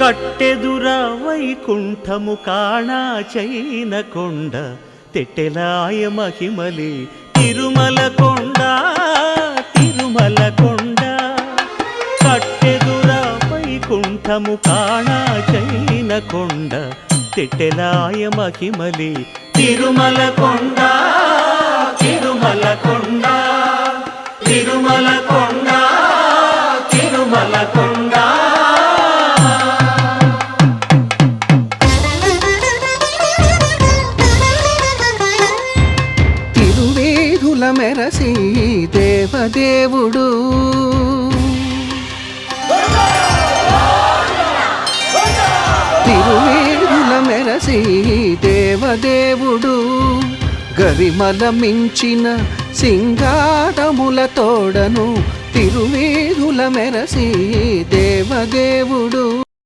కట్టెదుర వైకుంఠము కాణా చైన కొండ తెట్టెలాయ మహిమలి తిరుమల కొండ తిరుమల కొండ కట్టెదుర వైకుంఠము కాణా చైన కొండ తెట్టెలాయ మహిమలి తిరుమల కొండ తిరుమల కొండ తిరుమల కొండ తిరుమల కొండ తిరువేధుల మెరసి దేవదేవుడు తిరువేధుల మెరసి దేవదేవుడు గరిమల మించిన సింగారముల తోడను తిరువేధుల మెరసి దేవదేవుడు